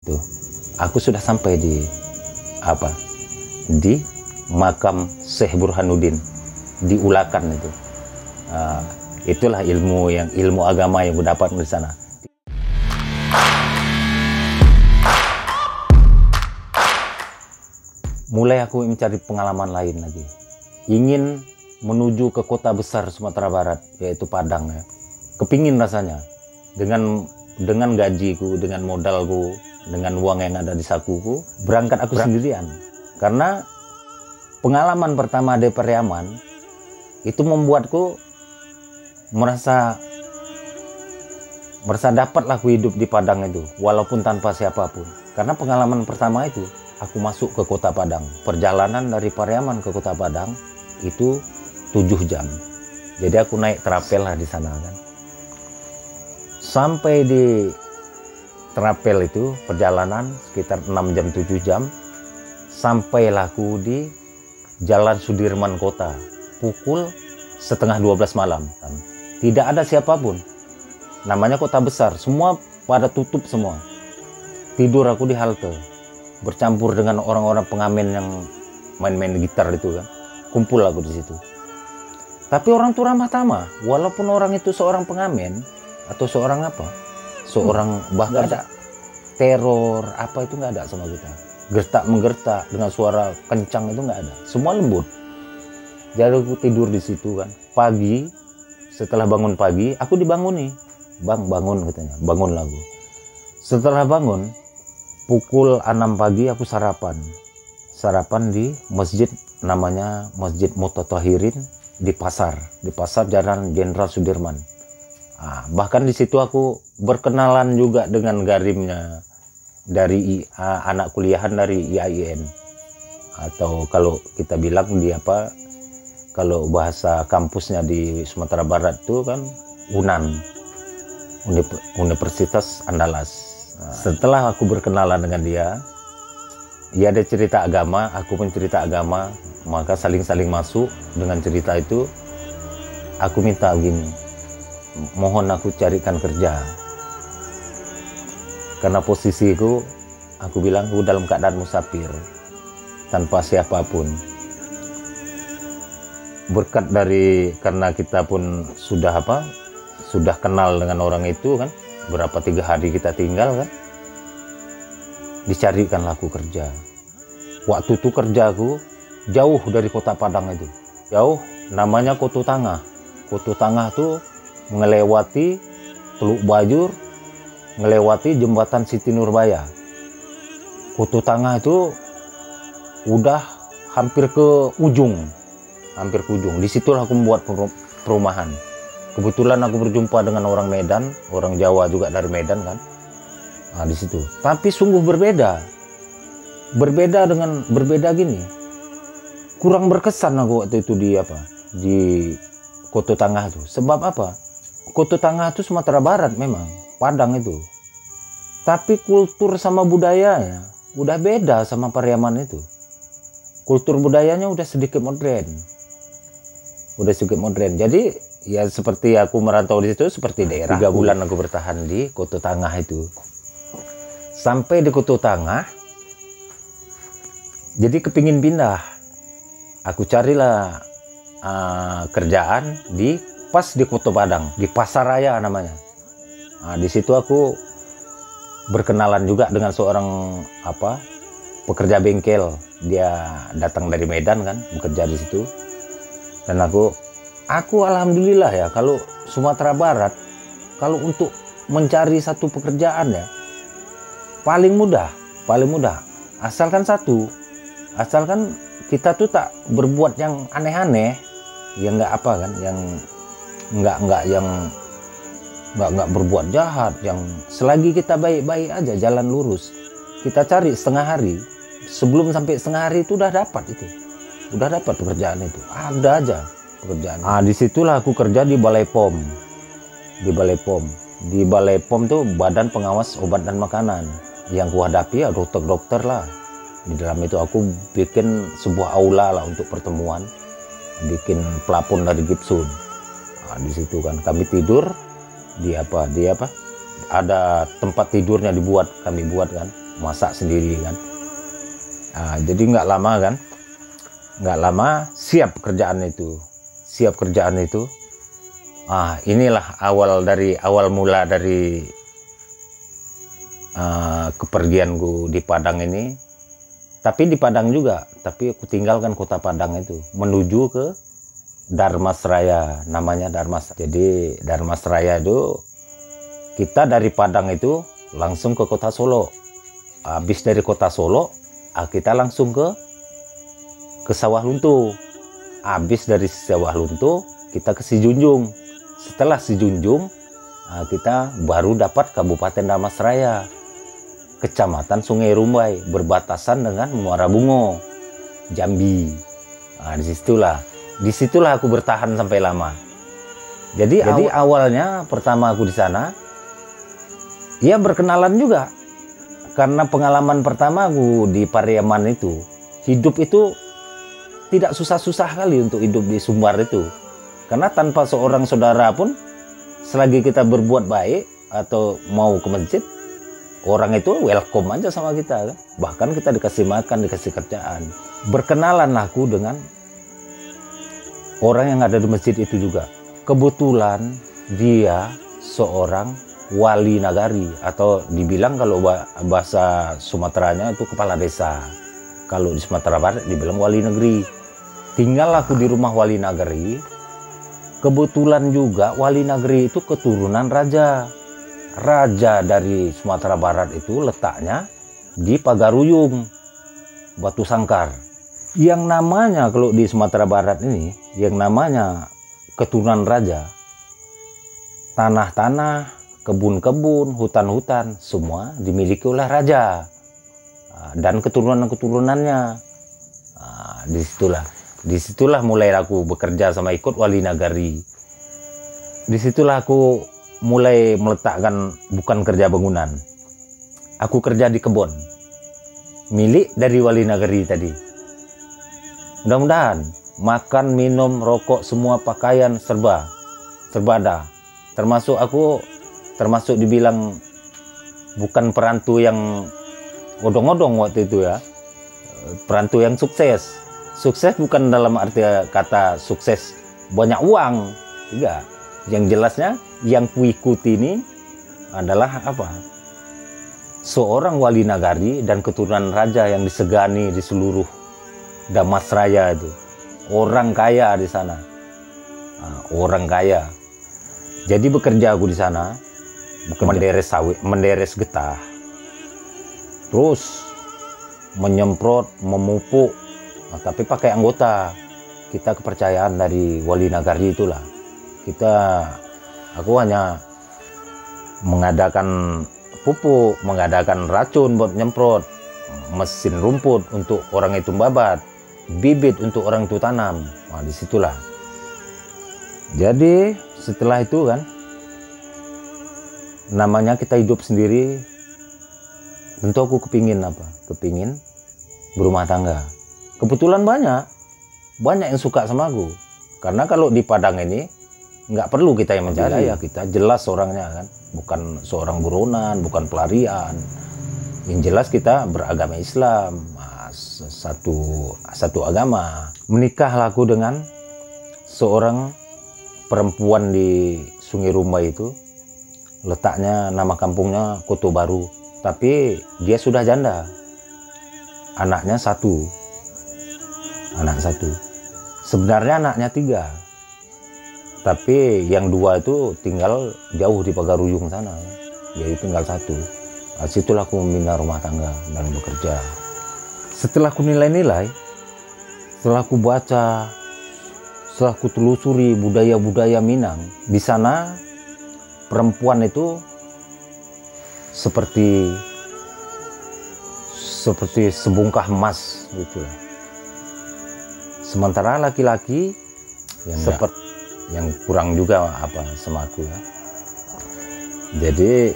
Tuh, aku sudah sampai di apa? Di makam Syekh Burhanuddin di Ulakan itu. Itulah ilmu agama yang gue dapat di sana. Mulai aku mencari pengalaman lain lagi. Ingin menuju ke kota besar Sumatera Barat, yaitu Padang ya. Kepingin rasanya dengan gajiku, dengan modalku, dengan uang yang ada di sakuku, berangkat aku sendirian. Karena pengalaman pertama di Pariaman itu membuatku merasa dapatlah aku hidup di Padang itu, walaupun tanpa siapapun. Karena pengalaman pertama itu, aku masuk ke kota Padang. Perjalanan dari Pariaman ke kota Padang itu 7 jam. Jadi aku naik terapel lah di sana kan. Sampai di terapel itu perjalanan sekitar 6 jam 7 jam. Sampailah aku di Jalan Sudirman Kota pukul setengah 12 malam. Tidak ada siapapun. Namanya kota besar, semua pada tutup semua. Tidur aku di halte, bercampur dengan orang-orang pengamen yang main-main gitar itu kan. Kumpul aku di situ. Tapi orang tuh ramah tamah, walaupun orang itu seorang pengamen atau seorang apa, seorang bahkan ada teror apa itu nggak ada sama kita. Gertak menggertak dengan suara kencang itu nggak ada, semua lembut. Jadi aku tidur di situ kan. Pagi, setelah bangun pagi, aku dibanguni. Bang, bangun katanya, bangun lagu. Setelah bangun, pukul 6 pagi aku sarapan. Sarapan di masjid, namanya Masjid Mutatahirin di pasar Jalan Jenderal Sudirman. Bahkan di situ aku berkenalan juga dengan garimnya dari anak kuliahan dari IAIN, atau kalau kita bilang di apa, kalau bahasa kampusnya di Sumatera Barat itu kan UNAN, Universitas Andalas. Setelah aku berkenalan dengan dia ada cerita agama, aku pun cerita agama, maka saling-saling masuk dengan cerita itu. Aku minta begini, mohon aku carikan kerja. Karena posisiku, aku bilang aku dalam keadaan musafir, tanpa siapapun. Berkat karena kita pun sudah kenal dengan orang itu kan, berapa 3 hari kita tinggal kan, dicarikanlah aku kerja. Waktu itu kerjaku jauh dari kota Padang itu, jauh, namanya Koto Tangah. Koto Tangah tuh melewati Teluk Bajur, melewati jembatan Siti Nurbaya. Koto Tangah itu udah hampir ke ujung. Di situlah aku membuat perumahan. Kebetulan aku berjumpa dengan orang Medan, orang Jawa juga dari Medan kan. Di situ. Tapi sungguh berbeda gini. Kurang berkesan aku waktu itu di Koto Tangah itu. Sebab apa? Koto Tangah itu Sumatera Barat memang, Padang itu. Tapi kultur sama budayanya udah beda sama Pariaman itu. Kultur budayanya udah sedikit modern. Jadi ya seperti aku merantau di situ, seperti daerah. 3 bulan aku bertahan di Koto Tangah itu. Sampai di Koto Tangah, jadi kepingin pindah. Aku carilah kerjaan pas di Koto Padang, di Pasar Raya namanya. Di situ aku berkenalan juga dengan seorang pekerja bengkel. Dia datang dari Medan kan, bekerja di situ. Dan aku alhamdulillah ya, kalau Sumatera Barat, kalau untuk mencari satu pekerjaan ya, paling mudah. Asalkan kita tuh tak berbuat yang aneh-aneh, yang nggak nggak berbuat jahat, yang selagi kita baik-baik aja, jalan lurus. Kita cari setengah hari, sebelum sampai setengah hari itu udah dapat pekerjaan itu, ada aja pekerjaan. Disitulah aku kerja di Balai POM. Di Balai POM tuh Badan Pengawas Obat dan Makanan. Yang kuhadapi ya dokter-dokter lah. Di dalam itu aku bikin sebuah aula lah untuk pertemuan, bikin plafon dari gipsum. Di situ kan kami tidur di ada tempat tidurnya kami buat kan. masak sendiri kan. Jadi nggak lama kan, nggak lama siap kerjaan itu. Inilah awal mula dari kepergianku di Padang ini. Tapi di Padang juga, tapi aku tinggalkan kota Padang itu, menuju ke Dharmasraya, namanya Dharmasraya. Jadi Dharmasraya itu kita dari Padang itu langsung ke kota Solo. Habis dari kota Solo, kita langsung ke Sawah Lunto. Habis dari Sawah Lunto, kita ke Sijunjung. Setelah Sijunjung, kita baru dapat Kabupaten Dharmasraya, Kecamatan Sungai Rumbai, berbatasan dengan Muara Bungo, Jambi. Disitulah aku bertahan sampai lama. Jadi awalnya pertama aku di sana, ya berkenalan juga. Karena pengalaman pertama aku di Pariaman itu, hidup itu tidak susah-susah kali untuk hidup di Sumbar itu. Karena tanpa seorang saudara pun, selagi kita berbuat baik atau mau ke masjid, orang itu welcome aja sama kita kan? Bahkan kita dikasih makan, dikasih kerjaan. Berkenalan aku dengan orang yang ada di masjid itu juga. Kebetulan dia seorang wali nagari, atau dibilang kalau bahasa Sumateranya itu kepala desa. Kalau di Sumatera Barat dibilang wali negeri. Tinggal aku di rumah wali nagari. Kebetulan juga wali nageri itu keturunan raja. Raja dari Sumatera Barat itu letaknya di Pagaruyung, Batu Sangkar. Yang namanya kalau di Sumatera Barat ini, yang namanya keturunan raja, tanah-tanah, kebun-kebun, hutan-hutan, semua dimiliki oleh raja dan keturunan-keturunannya. Disitulah mulai aku bekerja sama ikut wali nagari. Disitulah aku mulai meletakkan, bukan kerja bangunan, aku kerja di kebun milik dari wali nagari tadi. Mudah-mudahan makan, minum, rokok, semua pakaian serba ada. Termasuk dibilang bukan perantu yang odong-odong waktu itu ya, perantu yang sukses. Sukses bukan dalam arti kata sukses banyak uang, tidak. Yang jelasnya yang kuikuti ini adalah apa? Seorang wali nagari dan keturunan raja yang disegani di seluruh Dharmasraya itu. Orang kaya di sana. Orang kaya. Jadi bekerja aku di sana, bukan menderes sawit, menderes getah. Terus menyemprot, memupuk, tapi pakai anggota. Kita kepercayaan dari wali nagari itulah. Aku hanya mengadakan pupuk, mengadakan racun buat nyemprot, mesin rumput untuk orang itu babat, bibit untuk orang itu tanam. Disitulah. Jadi setelah itu kan, namanya kita hidup sendiri, tentu aku kepingin berumah tangga. Kebetulan banyak yang suka sama aku. Karena kalau di Padang ini nggak perlu kita yang mencari, ya kita jelas orangnya kan, bukan seorang buronan, bukan pelarian. Yang jelas kita beragama Islam, satu agama. Menikahlah aku dengan seorang perempuan di Sungai Rumbai itu, letaknya nama kampungnya Koto Baru, tapi dia sudah janda, anaknya satu. Sebenarnya anaknya 3. Tapi yang 2 itu tinggal jauh di Pagaruyung sana, jadi tinggal 1. Situlah aku membina rumah tangga dan bekerja. Setelah aku nilai-nilai, setelah aku baca, setelah aku telusuri budaya-budaya Minang, di sana perempuan itu seperti sebungkah emas gitu. Sementara laki-laki yang kurang juga sama aku ya. Jadi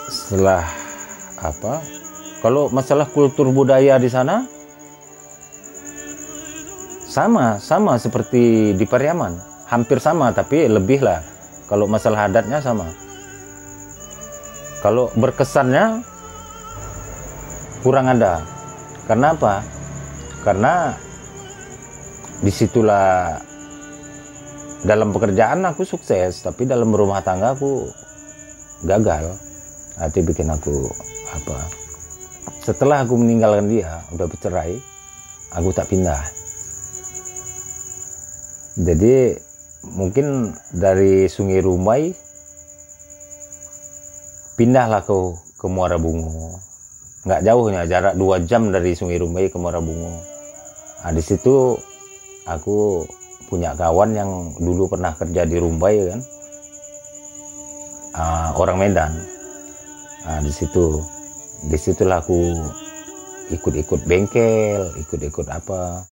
setelah kalau masalah kultur budaya di sana sama seperti di Pariaman, hampir sama, tapi lebih lah. Kalau masalah adatnya sama. Kalau berkesannya kurang ada. Karena apa? Karena disitulah dalam pekerjaan aku sukses, tapi dalam rumah tangga aku gagal. Itu bikin aku apa? Setelah aku meninggalkan dia, udah bercerai, aku tak pindah. Jadi mungkin dari Sungai Rumbai pindahlah ke Muara Bungo. Nggak jauhnya, jarak 2 jam dari Sungai Rumbai ke Muara Bungo. Nah, di situ aku punya kawan yang dulu pernah kerja di Rumbai kan, orang Medan. Nah, disitulah aku ikut-ikut bengkel, ikut-ikut apa.